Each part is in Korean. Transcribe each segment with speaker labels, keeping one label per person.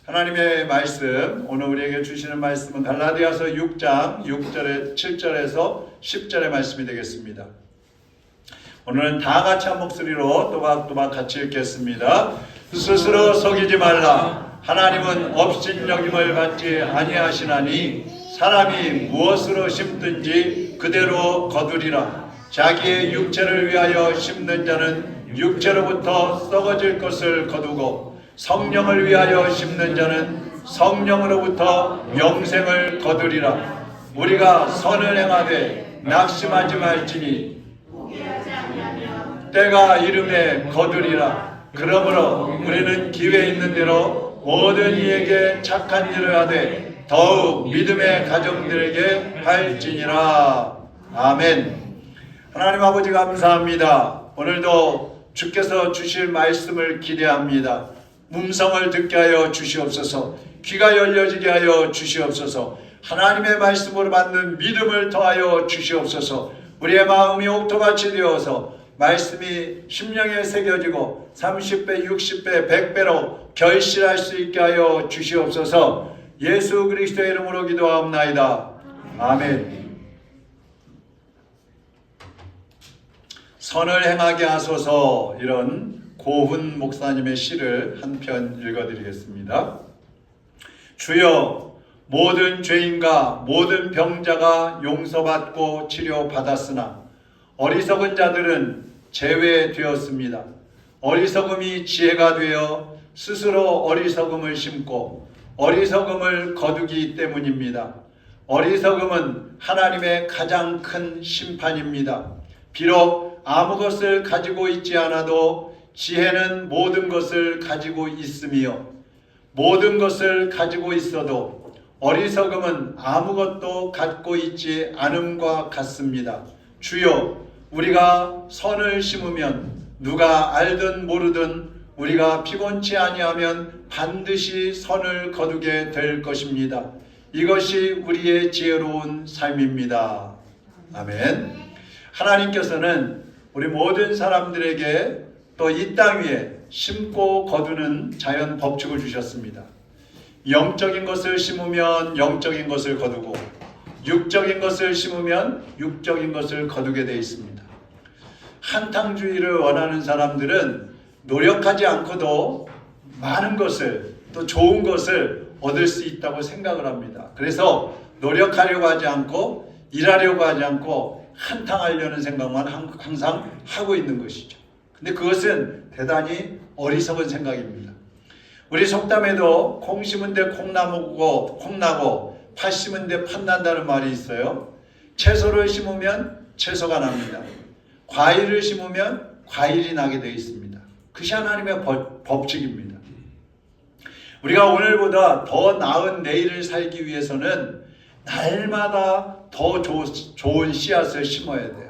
Speaker 1: 하나님의 말씀, 오늘 우리에게 주시는 말씀은 갈라디아서 6장 6절에 7절에서 10절의 말씀이 되겠습니다. 오늘은 다 같이 한 목소리로 또박또박 같이 읽겠습니다. 스스로 속이지 말라. 하나님은 업신여김을 받지 아니하시나니 사람이 무엇으로 심든지 그대로 거두리라. 자기의 육체를 위하여 심는 자는 육체로부터 썩어질 것을 거두고 성령을 위하여 심는 자는 성령으로부터 영생을 거두리라. 우리가 선을 행하되 낙심하지 말지니 때가 이름에 거두리라. 그러므로 우리는 기회 있는 대로 모든 이에게 착한 일을 하되 더욱 믿음의 가정들에게 할지니라. 아멘. 하나님 아버지 감사합니다. 오늘도 주께서 주실 말씀을 기대합니다. 음성을 듣게 하여 주시옵소서. 귀가 열려지게 하여 주시옵소서. 하나님의 말씀으로 받는 믿음을 더하여 주시옵소서. 우리의 마음이 옥토같이 되어서 말씀이 심령에 새겨지고 30배, 60배, 100배로 결실할 수 있게 하여 주시옵소서. 예수 그리스도의 이름으로 기도하옵나이다. 아멘. 선을 행하게 하소서. 이런 고훈 목사님의 시를 한 편 읽어드리겠습니다. 주여, 모든 죄인과 모든 병자가 용서받고 치료받았으나 어리석은 자들은 제외되었습니다. 어리석음이 지혜가 되어 스스로 어리석음을 심고 어리석음을 거두기 때문입니다. 어리석음은 하나님의 가장 큰 심판입니다. 비록 아무 것을 가지고 있지 않아도 지혜는 모든 것을 가지고 있으며 모든 것을 가지고 있어도 어리석음은 아무것도 갖고 있지 않음과 같습니다. 주여, 우리가 선을 심으면 누가 알든 모르든 우리가 피곤치 아니하면 반드시 선을 거두게 될 것입니다. 이것이 우리의 지혜로운 삶입니다. 아멘. 하나님께서는 우리 모든 사람들에게 또 이 땅 위에 심고 거두는 자연 법칙을 주셨습니다. 영적인 것을 심으면 영적인 것을 거두고 육적인 것을 심으면 육적인 것을 거두게 되어 있습니다. 한탕주의를 원하는 사람들은 노력하지 않고도 많은 것을 또 좋은 것을 얻을 수 있다고 생각을 합니다. 그래서 노력하려고 하지 않고 일하려고 하지 않고 한탕하려는 생각만 항상 하고 있는 것이죠. 근데 그것은 대단히 어리석은 생각입니다. 우리 속담에도 콩 심은 데 콩나고 팥 심은 데 팥 난다는 말이 있어요. 채소를 심으면 채소가 납니다. 과일을 심으면 과일이 나게 되어 있습니다. 그것이 하나님의 법칙입니다. 우리가 오늘보다 더 나은 내일을 살기 위해서는 날마다 더 좋은 씨앗을 심어야 돼요.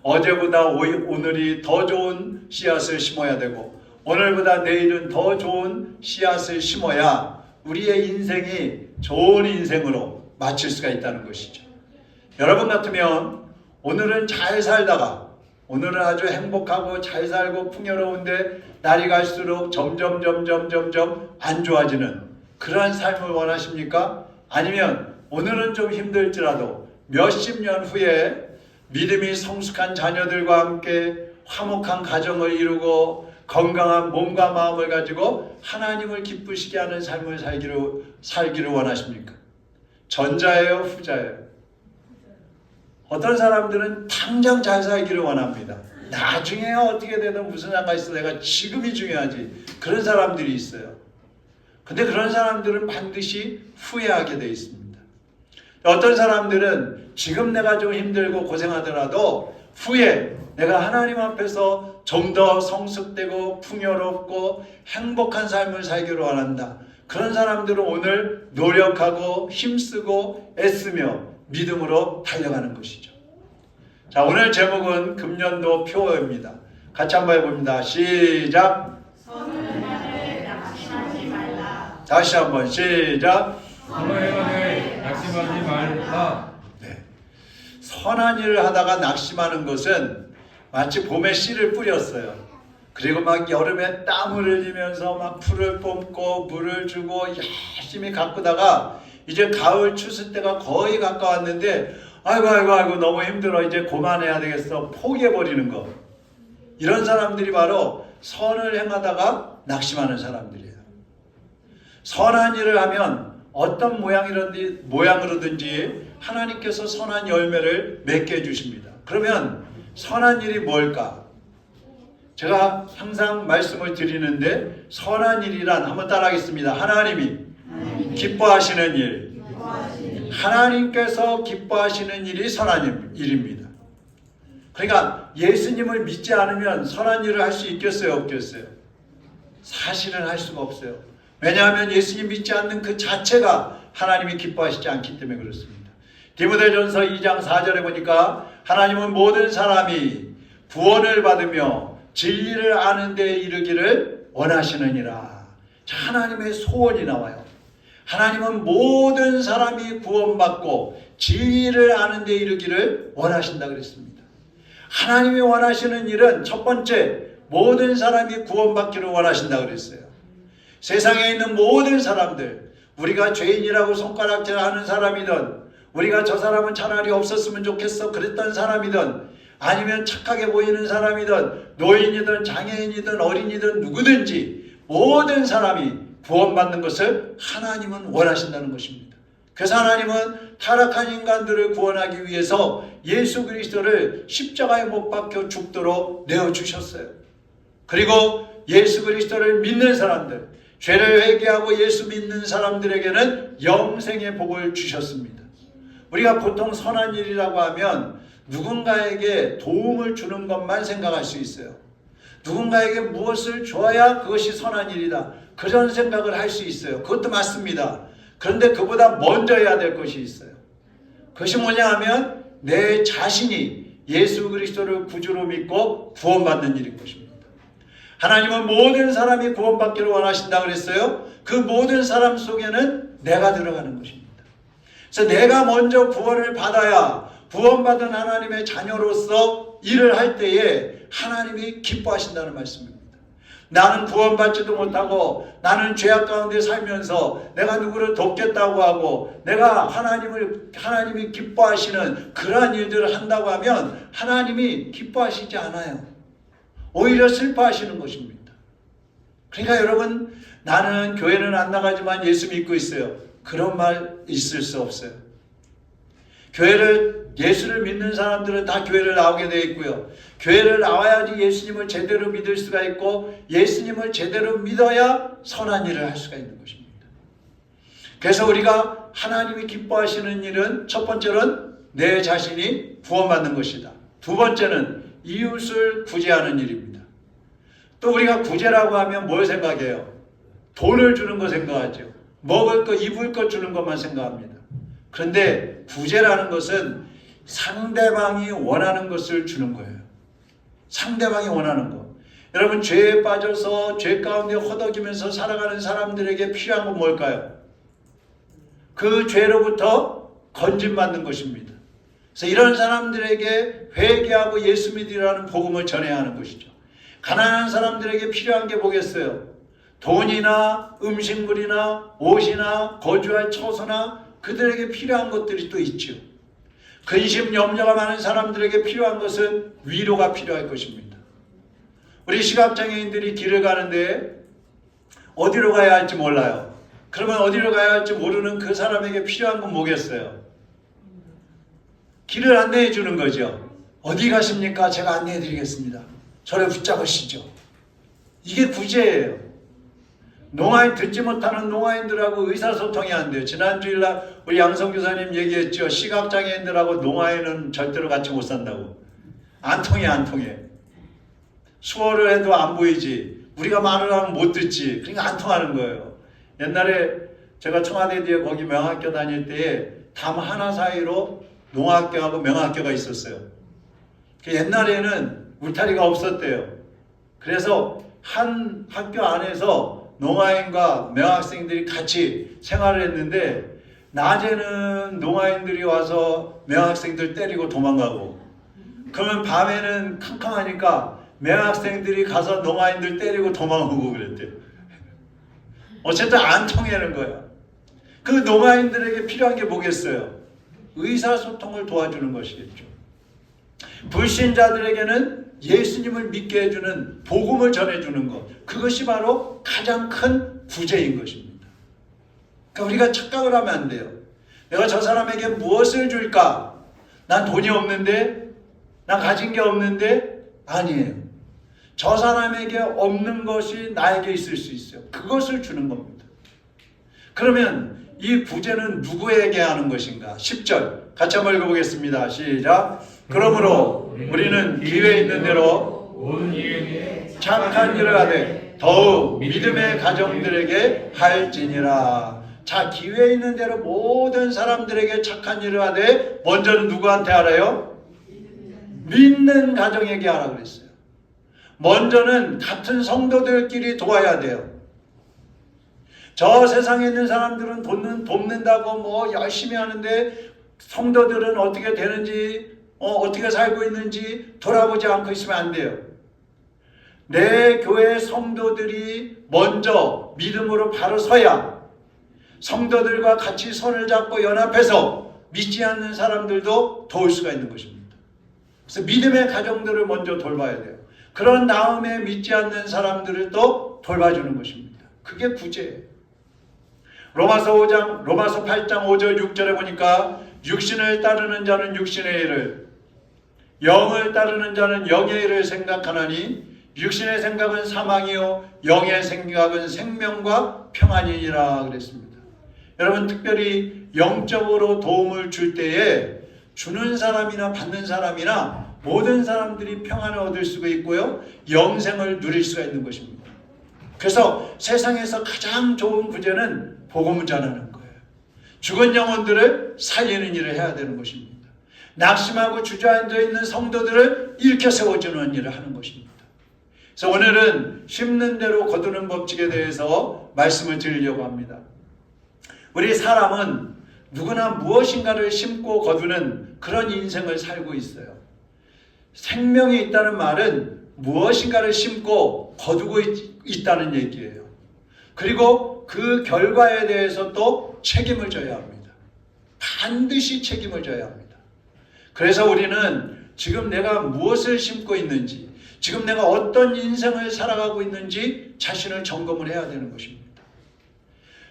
Speaker 1: 어제보다 오늘이 더 좋은 씨앗을 심어야 되고 오늘보다 내일은 더 좋은 씨앗을 심어야 우리의 인생이 좋은 인생으로 마칠 수가 있다는 것이죠. 여러분 같으면 오늘은 잘 살다가 오늘은 아주 행복하고 잘 살고 풍요로운데 날이 갈수록 점점 안 좋아지는 그러한 삶을 원하십니까? 아니면 오늘은 좀 힘들지라도 몇십 년 후에 믿음이 성숙한 자녀들과 함께 화목한 가정을 이루고 건강한 몸과 마음을 가지고 하나님을 기쁘시게 하는 삶을 살기를 원하십니까? 전자예요, 후자예요? 어떤 사람들은 당장 잘 살기를 원합니다. 나중에 어떻게 되든 무슨 상관있어, 내가 지금이 중요하지. 그런 사람들이 있어요. 근데 그런 사람들은 반드시 후회하게 되어 있습니다. 어떤 사람들은 지금 내가 좀 힘들고 고생하더라도 후에 내가 하나님 앞에서 좀 더 성숙되고 풍요롭고 행복한 삶을 살기를 원한다. 그런 사람들은 오늘 노력하고 힘쓰고 애쓰며 믿음으로 달려가는 것이죠. 자, 오늘 제목은 금년도 표어입니다. 같이 한번 해봅니다. 시작.
Speaker 2: 선을 행하되 낙심하지 말라.
Speaker 1: 다시 한번 시작.
Speaker 2: 선을 행하되 낙심하지 말라.
Speaker 1: 네. 선한 일을 하다가 낙심하는 것은 마치 봄에 씨를 뿌렸어요. 그리고 막 여름에 땀을 흘리면서 막 풀을 뽑고 물을 주고 열심히 가꾸다가 이제 가을 추수 때가 거의 가까웠는데 아이고 너무 힘들어, 이제 그만해야 되겠어, 포기해버리는 거. 이런 사람들이 바로 선을 행하다가 낙심하는 사람들이에요. 선한 일을 하면 어떤 모양으로든지 하나님께서 선한 열매를 맺게 해주십니다. 그러면 선한 일이 뭘까? 제가 항상 말씀을 드리는데, 선한 일이란, 한번 따라하겠습니다. 하나님이 기뻐하시는 일, 하나님께서 기뻐하시는 일이 선한 일입니다. 그러니까 예수님을 믿지 않으면 선한 일을 할 수 있겠어요, 없겠어요? 사실은 할 수가 없어요. 왜냐하면 예수님 믿지 않는 그 자체가 하나님이 기뻐하시지 않기 때문에 그렇습니다. 디모데전서 2장 4절에 보니까 하나님은 모든 사람이 구원을 받으며 진리를 아는 데 이르기를 원하시느니라. 자, 하나님의 소원이 나와요. 하나님은 모든 사람이 구원받고 진리를 아는 데 이르기를 원하신다 그랬습니다. 하나님이 원하시는 일은 첫 번째, 모든 사람이 구원받기를 원하신다 그랬어요. 세상에 있는 모든 사람들, 우리가 죄인이라고 손가락질하는 사람이든, 우리가 저 사람은 차라리 없었으면 좋겠어 그랬던 사람이든, 아니면 착하게 보이는 사람이든, 노인이든 장애인이든 어린이든 누구든지 모든 사람이 구원받는 것을 하나님은 원하신다는 것입니다. 그래서 하나님은 타락한 인간들을 구원하기 위해서 예수 그리스도를 십자가에 못 박혀 죽도록 내어주셨어요. 그리고 예수 그리스도를 믿는 사람들, 죄를 회개하고 예수 믿는 사람들에게는 영생의 복을 주셨습니다. 우리가 보통 선한 일이라고 하면 누군가에게 도움을 주는 것만 생각할 수 있어요. 누군가에게 무엇을 줘야 그것이 선한 일이다, 그런 생각을 할 수 있어요. 그것도 맞습니다. 그런데 그보다 먼저 해야 될 것이 있어요. 그것이 뭐냐 하면 내 자신이 예수 그리스도를 구주로 믿고 구원받는 일인 것입니다. 하나님은 모든 사람이 구원받기를 원하신다고 그랬어요. 그 모든 사람 속에는 내가 들어가는 것입니다. 그래서 내가 먼저 구원을 받아야 구원받은 하나님의 자녀로서 일을 할 때에 하나님이 기뻐하신다는 말씀입니다. 나는 구원받지도 못하고 나는 죄악 가운데 살면서 내가 누구를 돕겠다고 하고 내가 하나님이 기뻐하시는 그러한 일들을 한다고 하면 하나님이 기뻐하시지 않아요. 오히려 슬퍼하시는 것입니다. 그러니까 여러분, 나는 교회는 안 나가지만 예수 믿고 있어요, 그런 말 있을 수 없어요. 예수를 믿는 사람들은 다 교회를 나오게 되어 있고요. 교회를 나와야지 예수님을 제대로 믿을 수가 있고, 예수님을 제대로 믿어야 선한 일을 할 수가 있는 것입니다. 그래서 우리가 하나님이 기뻐하시는 일은 첫 번째는 내 자신이 구원받는 것이다. 두 번째는 이웃을 구제하는 일입니다. 또 우리가 구제라고 하면 뭘 생각해요? 돈을 주는 거 생각하죠. 먹을 거, 입을 거 주는 것만 생각합니다. 그런데 구제라는 것은 상대방이 원하는 것을 주는 거예요. 상대방이 원하는 것. 여러분, 죄에 빠져서 죄 가운데 허덕이면서 살아가는 사람들에게 필요한 건 뭘까요? 그 죄로부터 건진받는 것입니다. 그래서 이런 사람들에게 회개하고 예수 믿으라는 복음을 전해야 하는 것이죠. 가난한 사람들에게 필요한 게 뭐겠어요? 돈이나 음식물이나 옷이나 거주할 처소나 그들에게 필요한 것들이 또 있죠. 근심 염려가 많은 사람들에게 필요한 것은 위로가 필요할 것입니다. 우리 시각장애인들이 길을 가는데 어디로 가야 할지 몰라요. 그러면 어디로 가야 할지 모르는 그 사람에게 필요한 건 뭐겠어요? 길을 안내해 주는 거죠. 어디 가십니까? 제가 안내해 드리겠습니다. 저를 붙잡으시죠. 이게 구제예요. 농아인, 듣지 못하는 농아인들하고 의사소통이 안 돼요. 지난 주일날 우리 양성교사님 얘기했죠. 시각장애인들하고 농아인은 절대로 같이 못 산다고. 안 통해. 수어를 해도 안 보이지. 우리가 말을 하면 못 듣지. 그러니까 안 통하는 거예요. 옛날에 제가 청와대 뒤에 거기 명학교 다닐 때에 담 하나 사이로 농학교하고 명학교가 있었어요. 옛날에는 울타리가 없었대요. 그래서 한 학교 안에서 농아인과 명학생들이 같이 생활을 했는데, 낮에는 농아인들이 와서 명학생들 때리고 도망가고, 그러면 밤에는 캄캄하니까 맹학생들이 가서 노마인들 때리고 도망오고 그랬대요. 어쨌든 안 통하는 거야. 그 노마인들에게 필요한 게 뭐겠어요? 의사소통을 도와주는 것이겠죠. 불신자들에게는 예수님을 믿게 해주는 복음을 전해주는 것, 그것이 바로 가장 큰 구제인 것입니다. 그러니까 우리가 착각을 하면 안 돼요. 내가 저 사람에게 무엇을 줄까? 난 돈이 없는데, 난 가진 게 없는데. 아니에요. 저 사람에게 없는 것이 나에게 있을 수 있어요. 그것을 주는 겁니다. 그러면 이 구제는 누구에게 하는 것인가? 10절 같이 한번 읽어보겠습니다. 시작. 그러므로 우리는 기회 있는 대로
Speaker 2: 모든 이에게
Speaker 1: 착한 일을 하되 더욱 믿음의 가정들에게 할지니라. 자, 기회 있는 대로 모든 사람들에게 착한 일을 하되 먼저는 누구한테 하래요? 믿는 가정에게 하라 그랬어요. 먼저는 같은 성도들끼리 도와야 돼요. 저 세상에 있는 사람들은 돕는다고 뭐 열심히 하는데 성도들은 어떻게 되는지 어떻게 살고 있는지 돌아보지 않고 있으면 안 돼요. 내 교회 성도들이 먼저 믿음으로 바로 서야 성도들과 같이 손을 잡고 연합해서 믿지 않는 사람들도 도울 수가 있는 것입니다. 그래서 믿음의 가정들을 먼저 돌봐야 돼요. 그런 다음에 믿지 않는 사람들을 또 돌봐주는 것입니다. 그게 구제예요. 로마서 8장 5절 6절에 보니까 육신을 따르는 자는 육신의 일을, 영을 따르는 자는 영의 일을 생각하나니 육신의 생각은 사망이요 영의 생각은 생명과 평안이니라 그랬습니다. 여러분, 특별히 영적으로 도움을 줄 때에 주는 사람이나 받는 사람이나 모든 사람들이 평안을 얻을 수가 있고요, 영생을 누릴 수가 있는 것입니다. 그래서 세상에서 가장 좋은 구제는 복음을 전하는 거예요. 죽은 영혼들을 살리는 일을 해야 되는 것입니다. 낙심하고 주저앉아 있는 성도들을 일으켜 세워주는 일을 하는 것입니다. 그래서 오늘은 심는 대로 거두는 법칙에 대해서 말씀을 드리려고 합니다. 우리 사람은 누구나 무엇인가를 심고 거두는 그런 인생을 살고 있어요. 생명이 있다는 말은 무엇인가를 심고 거두고 있다는 얘기예요. 그리고 그 결과에 대해서 또 책임을 져야 합니다. 반드시 책임을 져야 합니다. 그래서 우리는 지금 내가 무엇을 심고 있는지, 지금 내가 어떤 인생을 살아가고 있는지 자신을 점검을 해야 되는 것입니다.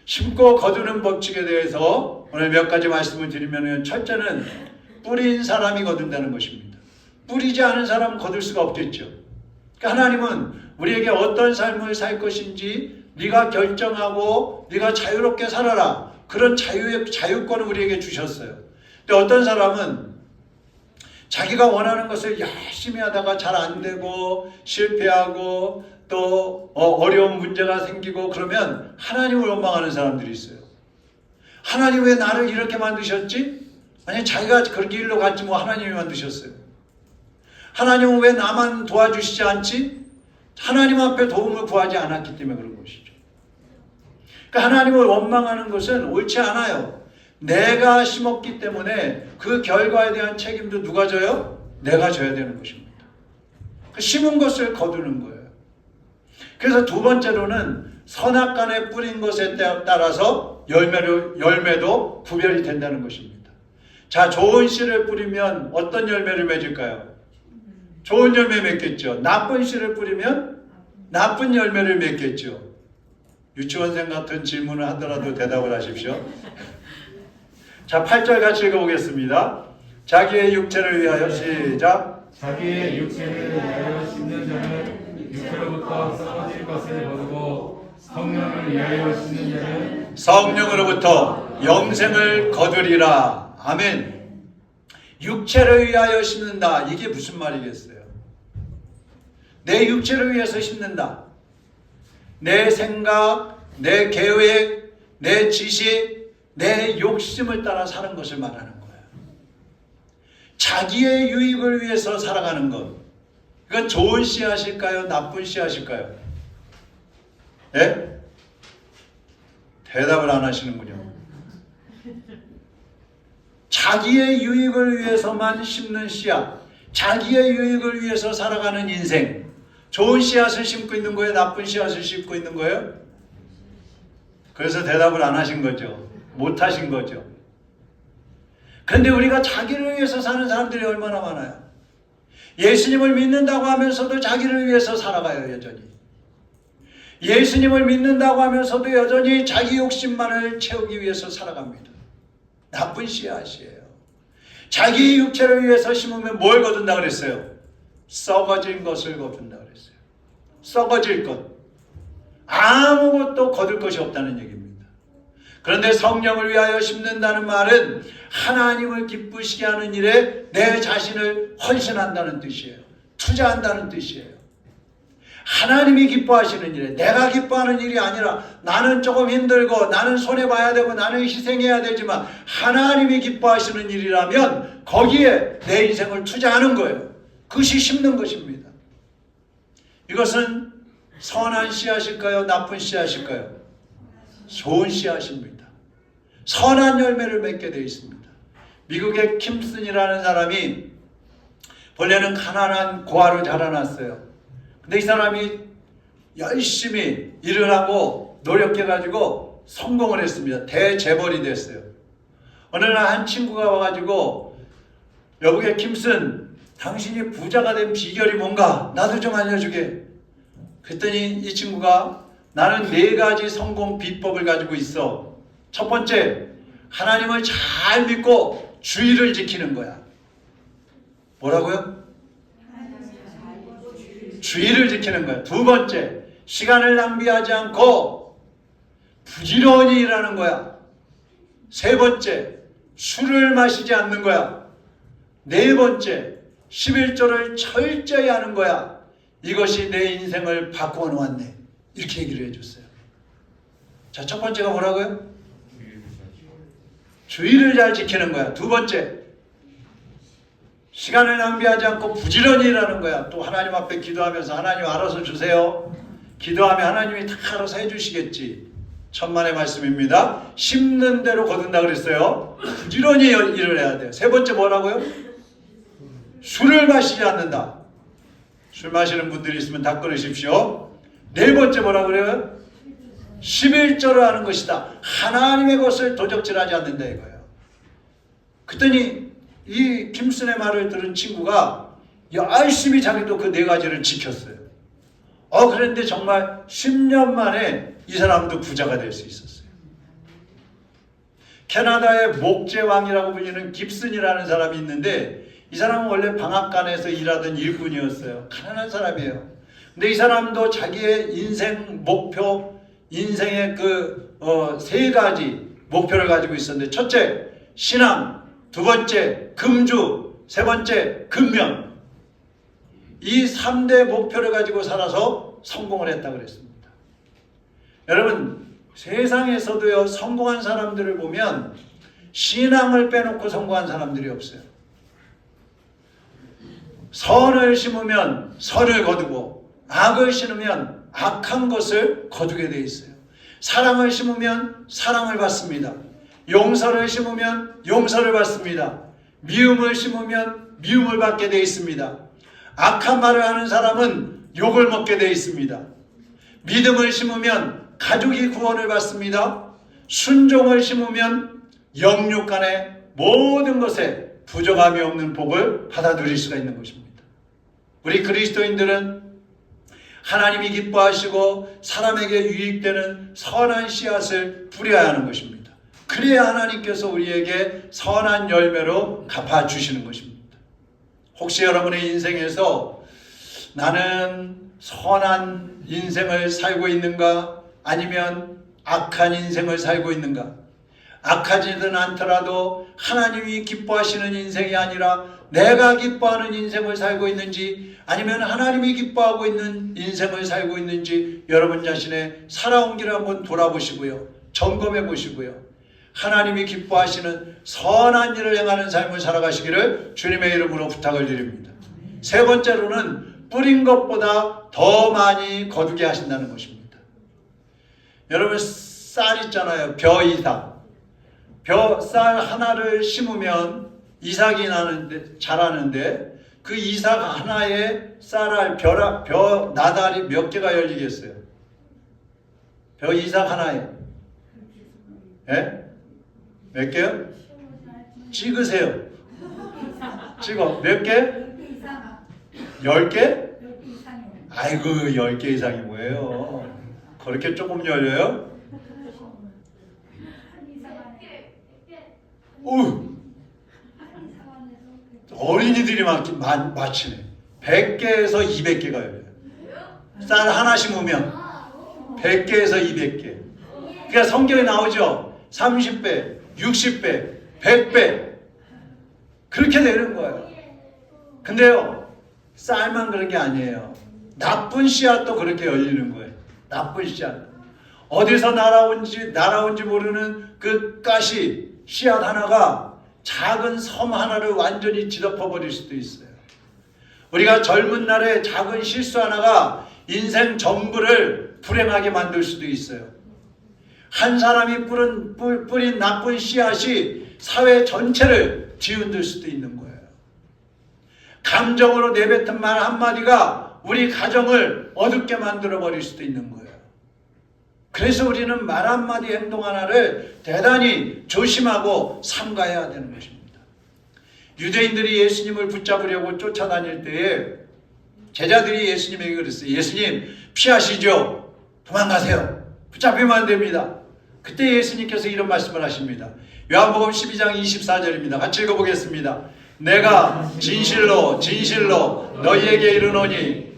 Speaker 1: 심고 거두는 법칙에 대해서 오늘 몇 가지 말씀을 드리면, 첫째는 뿌린 사람이 거둔다는 것입니다. 뿌리지 않은 사람은 거둘 수가 없겠죠. 그러니까 하나님은 우리에게 어떤 삶을 살 것인지 네가 결정하고 네가 자유롭게 살아라, 그런 자유권을 우리에게 주셨어요. 근데 어떤 사람은 자기가 원하는 것을 열심히 하다가 잘 안 되고 실패하고 또 어려운 문제가 생기고 그러면 하나님을 원망하는 사람들이 있어요. 하나님 왜 나를 이렇게 만드셨지? 아니, 자기가 그렇게 일로 갔지 뭐 하나님이 만드셨어요. 하나님은 왜 나만 도와주시지 않지? 하나님 앞에 도움을 구하지 않았기 때문에 그런 것이죠. 그러니까 하나님을 원망하는 것은 옳지 않아요. 내가 심었기 때문에 그 결과에 대한 책임도 누가 져요? 내가 져야 되는 것입니다. 그 심은 것을 거두는 거예요. 그래서 두 번째로는 선악간에 뿌린 것에 따라서 열매도 구별이 된다는 것입니다. 자, 좋은 씨를 뿌리면 어떤 열매를 맺을까요? 좋은 열매 맺겠죠. 나쁜 씨를 뿌리면 나쁜 열매를 맺겠죠. 유치원생 같은 질문을 하더라도 대답을 하십시오. 자, 8절 같이 읽어보겠습니다. 자기의 육체를 위하여, 시작.
Speaker 2: 자기의 육체를 위하여 심는 자는 육체로부터 썩어질 것을 거두고 성령을 위하여 심는 자는
Speaker 1: 성령으로부터 영생을 거두리라. 아멘. 육체를 위하여 심는다. 이게 무슨 말이겠어요? 내 육체를 위해서 심는다. 내 생각, 내 계획, 내 지식, 내 욕심을 따라 사는 것을 말하는 거예요. 자기의 유익을 위해서 살아가는 것. 이건 좋은 씨앗일까요? 나쁜 씨앗일까요? 예? 대답을 안 하시는군요. 자기의 유익을 위해서만 심는 씨앗, 자기의 유익을 위해서 살아가는 인생, 좋은 씨앗을 심고 있는 거예요? 나쁜 씨앗을 심고 있는 거예요? 그래서 대답을 안 하신 거죠. 못 하신 거죠. 그런데 우리가 자기를 위해서 사는 사람들이 얼마나 많아요. 예수님을 믿는다고 하면서도 자기를 위해서 살아가요. 여전히. 예수님을 믿는다고 하면서도 여전히 자기 욕심만을 채우기 위해서 살아갑니다. 나쁜 씨앗이에요. 자기 육체를 위해서 심으면 뭘 거둔다 그랬어요? 썩어진 것을 거둔다 그랬어요. 썩어질 것. 아무것도 거둘 것이 없다는 얘기입니다. 그런데 성령을 위하여 심는다는 말은 하나님을 기쁘시게 하는 일에 내 자신을 헌신한다는 뜻이에요. 투자한다는 뜻이에요. 하나님이 기뻐하시는 일에, 내가 기뻐하는 일이 아니라 나는 조금 힘들고 나는 손해봐야 되고 나는 희생해야 되지만 하나님이 기뻐하시는 일이라면 거기에 내 인생을 투자하는 거예요. 그것이 심는 것입니다. 이것은 선한 씨앗일까요? 나쁜 씨앗일까요? 좋은 씨앗입니다. 선한 열매를 맺게 되어 있습니다. 미국의 킴슨이라는 사람이 본래는 가난한 고아로 자라났어요. 근데 이 사람이 열심히 일을 하고 노력해가지고 성공을 했습니다. 대재벌이 됐어요. 어느 날 한 친구가 와가지고 여보게 킴슨, 당신이 부자가 된 비결이 뭔가 나도 좀 알려주게. 그랬더니 이 친구가 나는 4가지 성공 비법을 가지고 있어. 첫 번째, 하나님을 잘 믿고 주의를 지키는 거야. 뭐라고요? 주의를 지키는 거야. 두 번째, 시간을 낭비하지 않고 부지런히 일하는 거야. 세 번째, 술을 마시지 않는 거야. 네 번째, 11조를 철저히 하는 거야. 이것이 내 인생을 바꾸어 놓았네. 이렇게 얘기를 해줬어요. 자, 첫 번째가 뭐라고요? 주의를 잘 지키는 거야. 두 번째, 시간을 낭비하지 않고 부지런히 일하는 거야. 또 하나님 앞에 기도하면서 하나님 알아서 주세요. 기도하면 하나님이 다 알아서 해주시겠지. 천만의 말씀입니다. 심는 대로 거둔다 그랬어요. 부지런히 일을 해야 돼요. 세 번째 뭐라고요? 술을 마시지 않는다. 술 마시는 분들이 있으면 다 끊으십시오. 네 번째 뭐라고 그래요? 11조를 하는 것이다. 하나님의 것을 도적질하지 않는다 이거예요. 그랬더니 이 김순의 말을 들은 친구가 열심히 자기도 그 4가지를 지켰어요. 그런데 정말 10년 만에 이 사람도 부자가 될 수 있었어요. 캐나다의 목재왕이라고 불리는 깁슨이라는 사람이 있는데 이 사람은 원래 방앗간에서 일하던 일꾼이었어요. 가난한 사람이에요. 근데 이 사람도 자기의 인생 목표, 인생의 3가지 목표를 가지고 있었는데 첫째, 신앙. 두 번째, 금주. 세 번째, 근면. 이 3대 목표를 가지고 살아서 성공을 했다고 그랬습니다. 여러분, 세상에서도요, 성공한 사람들을 보면 신앙을 빼놓고 성공한 사람들이 없어요. 선을 심으면 선을 거두고 악을 심으면 악한 것을 거두게 되어 있어요. 사랑을 심으면 사랑을 받습니다. 용서를 심으면 용서를 받습니다. 미움을 심으면 미움을 받게 되어 있습니다. 악한 말을 하는 사람은 욕을 먹게 되어 있습니다. 믿음을 심으면 가족이 구원을 받습니다. 순종을 심으면 영육 간의 모든 것에 부족함이 없는 복을 받아 누릴 수가 있는 것입니다. 우리 그리스도인들은 하나님이 기뻐하시고 사람에게 유익되는 선한 씨앗을 뿌려야 하는 것입니다. 그래야 하나님께서 우리에게 선한 열매로 갚아주시는 것입니다. 혹시 여러분의 인생에서 나는 선한 인생을 살고 있는가? 아니면 악한 인생을 살고 있는가? 악하지는 않더라도 하나님이 기뻐하시는 인생이 아니라 내가 기뻐하는 인생을 살고 있는지, 아니면 하나님이 기뻐하고 있는 인생을 살고 있는지 여러분 자신의 살아온 길을 한번 돌아보시고요. 점검해 보시고요. 하나님이 기뻐하시는 선한 일을 행하는 삶을 살아가시기를 주님의 이름으로 부탁을 드립니다. 세 번째로는 뿌린 것보다 더 많이 거두게 하신다는 것입니다. 여러분, 쌀 있잖아요. 벼 이삭. 벼 쌀 하나를 심으면 이삭이 자라는데 그 이삭 하나에 쌀알, 벼 나달이 몇 개가 열리겠어요? 벼 이삭 하나에. 예? 몇 개요? 찍으세요. 찍어. 몇 개? 10개? 아이고 10개 이상이 뭐예요? 그렇게 조금 열려요? 오, 어린이들이 맞히네. 100개에서 200개가 열려요. 쌀 하나 심으면 100개에서 200개. 그러니까 성경에 나오죠. 30배, 60배, 100배. 그렇게 되는 거예요. 근데요, 쌀만 그런 게 아니에요. 나쁜 씨앗도 그렇게 열리는 거예요. 나쁜 씨앗. 어디서 날아온지 모르는 그 가시, 씨앗 하나가 작은 섬 하나를 완전히 뒤덮어버릴 수도 있어요. 우리가 젊은 날에 작은 실수 하나가 인생 전부를 불행하게 만들 수도 있어요. 한 사람이 뿌린 나쁜 씨앗이 사회 전체를 뒤흔들 수도 있는 거예요. 감정으로 내뱉은 말 한마디가 우리 가정을 어둡게 만들어버릴 수도 있는 거예요. 그래서 우리는 말 한마디 행동 하나를 대단히 조심하고 삼가해야 되는 것입니다. 유대인들이 예수님을 붙잡으려고 쫓아다닐 때에 제자들이 예수님에게 그랬어요. 예수님 피하시죠. 도망가세요. 붙잡히면 안 됩니다. 그때 예수님께서 이런 말씀을 하십니다. 요한복음 12장 24절입니다. 같이 읽어보겠습니다. 내가 진실로 너희에게 이르노니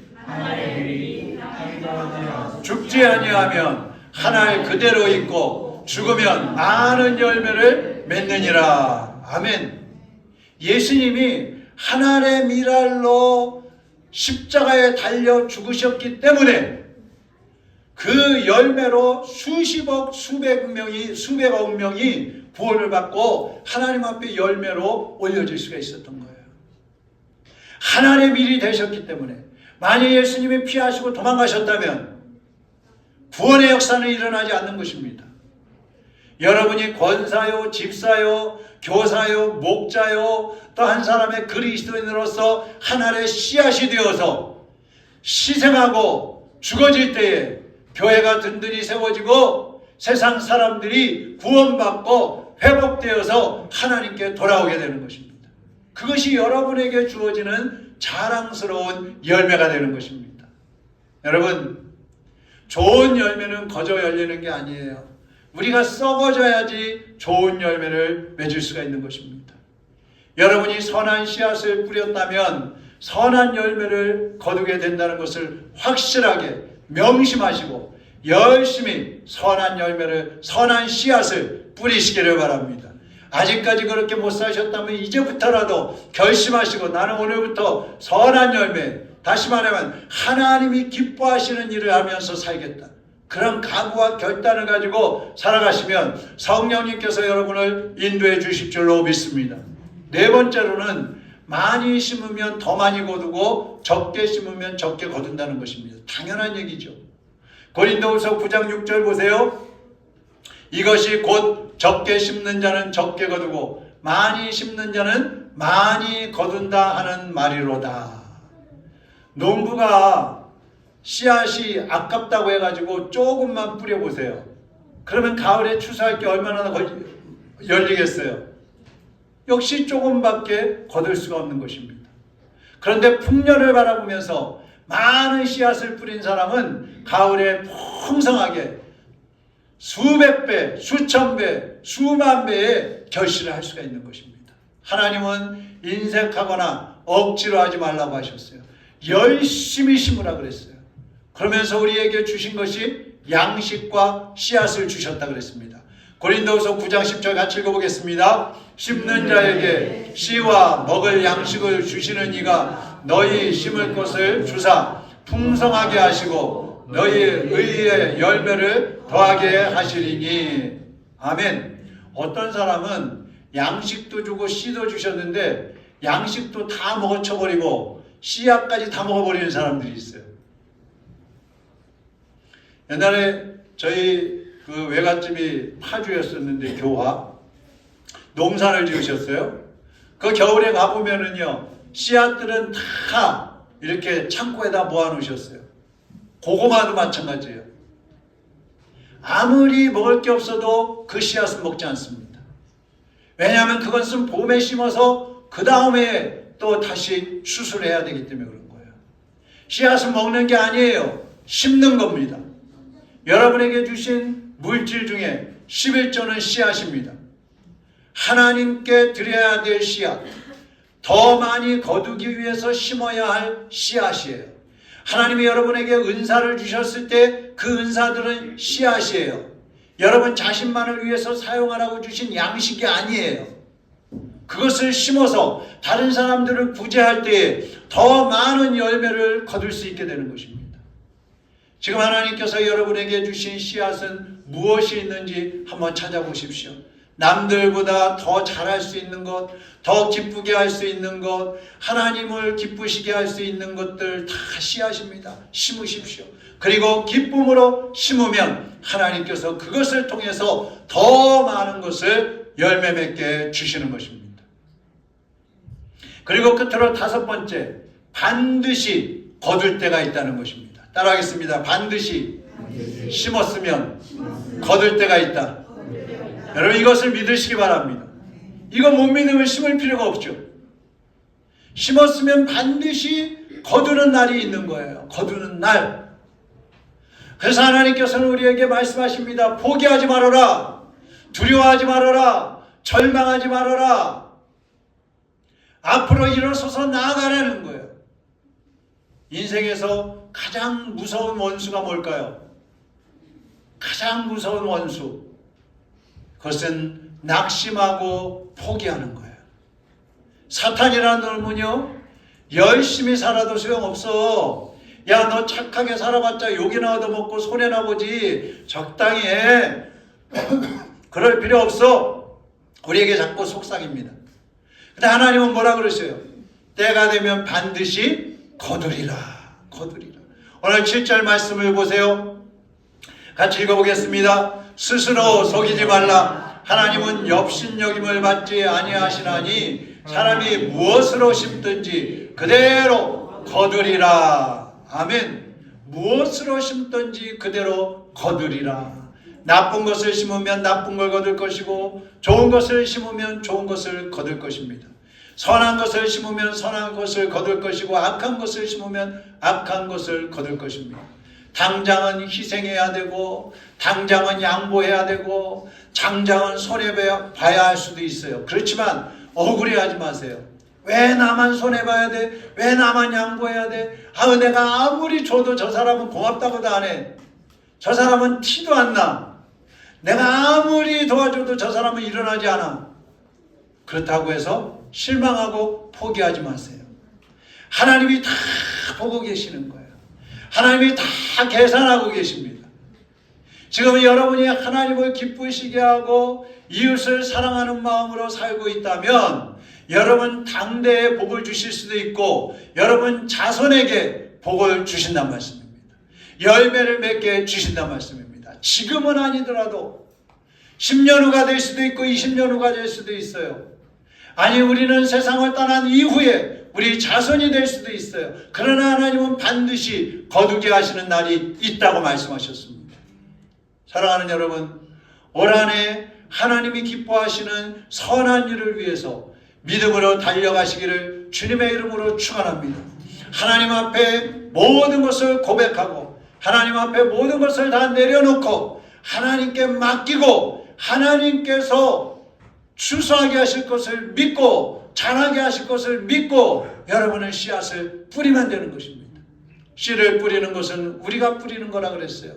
Speaker 1: 죽지 아니하면 한 알 그대로 있고 죽으면 많은 열매를 맺느니라. 아멘. 예수님이 한 알의 밀알로 십자가에 달려 죽으셨기 때문에 그 열매로 수십억 수백억 명이 구원을 받고 하나님 앞에 열매로 올려질 수가 있었던 거예요. 하나님의 밀이 되셨기 때문에 만약 예수님이 피하시고 도망가셨다면 구원의 역사는 일어나지 않는 것입니다. 여러분이 권사요, 집사요, 교사요, 목자요, 또 한 사람의 그리스도인으로서 하나의 씨앗이 되어서 희생하고 죽어질 때에 교회가 든든히 세워지고 세상 사람들이 구원받고 회복되어서 하나님께 돌아오게 되는 것입니다. 그것이 여러분에게 주어지는 자랑스러운 열매가 되는 것입니다. 여러분, 좋은 열매는 거저 열리는 게 아니에요. 우리가 썩어져야지 좋은 열매를 맺을 수가 있는 것입니다. 여러분이 선한 씨앗을 뿌렸다면 선한 열매를 거두게 된다는 것을 확실하게 명심하시고 열심히 선한 씨앗을 뿌리시기를 바랍니다. 아직까지 그렇게 못 사셨다면 이제부터라도 결심하시고 나는 오늘부터 선한 열매, 다시 말하면 하나님이 기뻐하시는 일을 하면서 살겠다. 그런 각오와 결단을 가지고 살아가시면 성령님께서 여러분을 인도해 주실 줄로 믿습니다. 네 번째로는 많이 심으면 더 많이 거두고 적게 심으면 적게 거둔다는 것입니다. 당연한 얘기죠. 고린도후서 9장 6절 보세요. 이것이 곧 적게 심는 자는 적게 거두고 많이 심는 자는 많이 거둔다 하는 말이로다. 농부가 씨앗이 아깝다고 해가지고 조금만 뿌려보세요. 그러면 가을에 추수할 게 얼마나 열리겠어요? 역시 조금밖에 거둘 수가 없는 것입니다. 그런데 풍년을 바라보면서 많은 씨앗을 뿌린 사람은 가을에 풍성하게 수백 배, 수천 배, 수만 배의 결실을 할 수가 있는 것입니다. 하나님은 인색하거나 억지로 하지 말라고 하셨어요. 열심히 심으라 그랬어요. 그러면서 우리에게 주신 것이 양식과 씨앗을 주셨다 그랬습니다. 고린도후서 9장 10절 같이 읽어보겠습니다. 심는 자에게 씨와 먹을 양식을 주시는 이가 너희 심을 것을 주사 풍성하게 하시고 너희 의의 열매를 더하게 하시리니. 아멘. 어떤 사람은 양식도 주고 씨도 주셨는데 양식도 다 먹어쳐버리고 씨앗까지 다 먹어버리는 사람들이 있어요. 옛날에 저희 그 외갓집이 파주였었는데 교화 농사를 지으셨어요. 그 겨울에 가보면은요 씨앗들은 다 이렇게 창고에다 모아놓으셨어요. 고구마도 마찬가지예요. 아무리 먹을 게 없어도 그 씨앗은 먹지 않습니다. 왜냐하면 그것은 봄에 심어서 그 다음에 또 다시 추수해야 되기 때문에 그런 거예요. 씨앗은 먹는 게 아니에요. 심는 겁니다. 여러분에게 주신 물질 중에 11조는 씨앗입니다. 하나님께 드려야 될 씨앗, 더 많이 거두기 위해서 심어야 할 씨앗이에요. 하나님이 여러분에게 은사를 주셨을 때 그 은사들은 씨앗이에요. 여러분 자신만을 위해서 사용하라고 주신 양식이 아니에요. 그것을 심어서 다른 사람들을 구제할 때에 더 많은 열매를 거둘 수 있게 되는 것입니다. 지금 하나님께서 여러분에게 주신 씨앗은 무엇이 있는지 한번 찾아보십시오. 남들보다 더 잘할 수 있는 것, 더 기쁘게 할 수 있는 것, 하나님을 기쁘시게 할 수 있는 것들 다 씨앗입니다. 심으십시오. 그리고 기쁨으로 심으면 하나님께서 그것을 통해서 더 많은 것을 열매 맺게 주시는 것입니다. 그리고 끝으로 5번째, 반드시 거둘 때가 있다는 것입니다. 따라하겠습니다. 반드시 심었으면 거둘 때가 있다. 여러분 이것을 믿으시기 바랍니다. 이거 못 믿으면 심을 필요가 없죠. 심었으면 반드시 거두는 날이 있는 거예요. 거두는 날. 그래서 하나님께서는 우리에게 말씀하십니다. 포기하지 말아라. 두려워하지 말아라. 절망하지 말아라. 앞으로 일어서서 나아가라는 거예요. 인생에서 가장 무서운 원수가 뭘까요? 가장 무서운 원수. 그것은 낙심하고 포기하는 거예요. 사탄이라는 놈은요, 열심히 살아도 소용없어. 야, 너 착하게 살아봤자 욕이나 얻어먹고 손해나 보지. 적당히 해. 그럴 필요 없어. 우리에게 자꾸 속삭입니다. 근데 하나님은 뭐라 그러세요? 때가 되면 반드시 거두리라. 거두리라. 오늘 7절 말씀을 보세요. 같이 읽어보겠습니다. 스스로 속이지 말라. 하나님은 업신여김을 받지 아니하시나니 사람이 무엇으로 심든지 그대로 거두리라. 아멘. 무엇으로 심든지 그대로 거두리라. 나쁜 것을 심으면 나쁜 걸 거둘 것이고 좋은 것을 심으면 좋은 것을 거둘 것입니다. 선한 것을 심으면 선한 것을 거둘 것이고 악한 것을 심으면 악한 것을 거둘 것입니다. 당장은 희생해야 되고 당장은 양보해야 되고 당장은 손해봐야 할 수도 있어요. 그렇지만 억울해하지 마세요. 왜 나만 손해봐야 돼? 왜 나만 양보해야 돼? 내가 아무리 줘도 저 사람은 고맙다고도 안 해. 저 사람은 티도 안 나. 내가 아무리 도와줘도 저 사람은 일어나지 않아. 그렇다고 해서 실망하고 포기하지 마세요. 하나님이 다 보고 계시는 거예요. 하나님이 다 계산하고 계십니다. 지금 여러분이 하나님을 기쁘시게 하고 이웃을 사랑하는 마음으로 살고 있다면 여러분 당대에 복을 주실 수도 있고 여러분 자손에게 복을 주신단 말씀입니다. 열매를 맺게 주신단 말씀입니다. 지금은 아니더라도 10년 후가 될 수도 있고 20년 후가 될 수도 있어요. 아니 우리는 세상을 떠난 이후에 우리 자손이 될 수도 있어요. 그러나 하나님은 반드시 거두게 하시는 날이 있다고 말씀하셨습니다. 사랑하는 여러분, 올 한 해 하나님이 기뻐하시는 선한 일을 위해서 믿음으로 달려가시기를 주님의 이름으로 축원합니다. 하나님 앞에 모든 것을 고백하고 하나님 앞에 모든 것을 다 내려놓고 하나님께 맡기고 하나님께서 추수하게 하실 것을 믿고 자라게 하실 것을 믿고 여러분은 씨앗을 뿌리면 되는 것입니다. 씨를 뿌리는 것은 우리가 뿌리는 거라 그랬어요.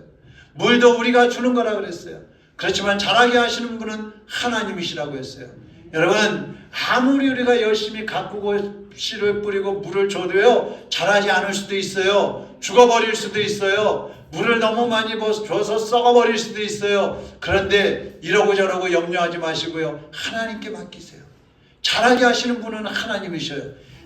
Speaker 1: 물도 우리가 주는 거라 그랬어요. 그렇지만 자라게 하시는 분은 하나님이시라고 했어요. 여러분 아무리 우리가 열심히 가꾸고 씨를 뿌리고 물을 줘도요 자라지 않을 수도 있어요. 죽어버릴 수도 있어요. 물을 너무 많이 줘서 썩어버릴 수도 있어요. 그런데 이러고 저러고 염려하지 마시고요 하나님께 맡기세요. 자라게 하시는 분은 하나님이셔요.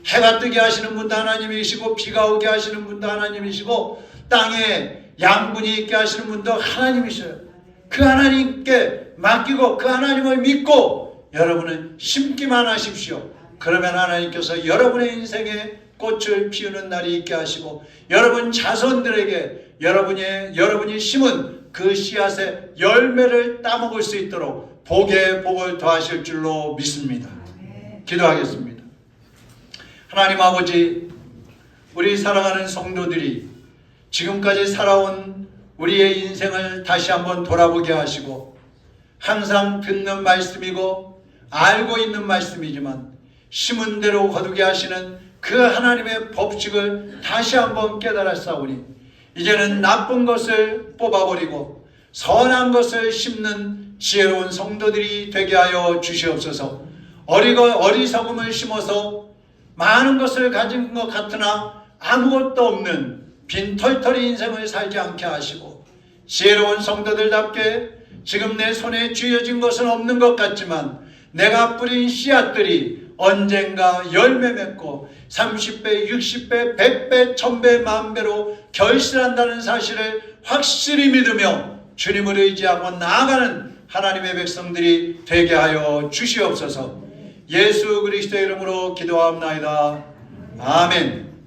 Speaker 1: 해가 뜨게 하시는 분도 하나님이시고 비가 오게 하시는 분도 하나님이시고 땅에 양분이 있게 하시는 분도 하나님이셔요. 그 하나님께 맡기고 그 하나님을 믿고 여러분은 심기만 하십시오. 그러면 하나님께서 여러분의 인생에 꽃을 피우는 날이 있게 하시고 여러분 자손들에게 여러분이 심은 그 씨앗의 열매를 따먹을 수 있도록 복에 복을 더하실 줄로 믿습니다. 기도하겠습니다. 하나님 아버지, 우리 사랑하는 성도들이 지금까지 살아온 우리의 인생을 다시 한번 돌아보게 하시고 항상 듣는 말씀이고 알고 있는 말씀이지만 심은 대로 거두게 하시는 그 하나님의 법칙을 다시 한번 깨달았사오니 이제는 나쁜 것을 뽑아버리고 선한 것을 심는 지혜로운 성도들이 되게 하여 주시옵소서. 어리석음을 심어서 많은 것을 가진 것 같으나 아무것도 없는 빈털터리 인생을 살지 않게 하시고 지혜로운 성도들답게 지금 내 손에 쥐어진 것은 없는 것 같지만 내가 뿌린 씨앗들이 언젠가 열매 맺고 30배, 60배, 100배, 1000배, 10,000배로 결실한다는 사실을 확실히 믿으며 주님을 의지하고 나아가는 하나님의 백성들이 되게 하여 주시옵소서. 예수 그리스도의 이름으로 기도합나이다. 아멘.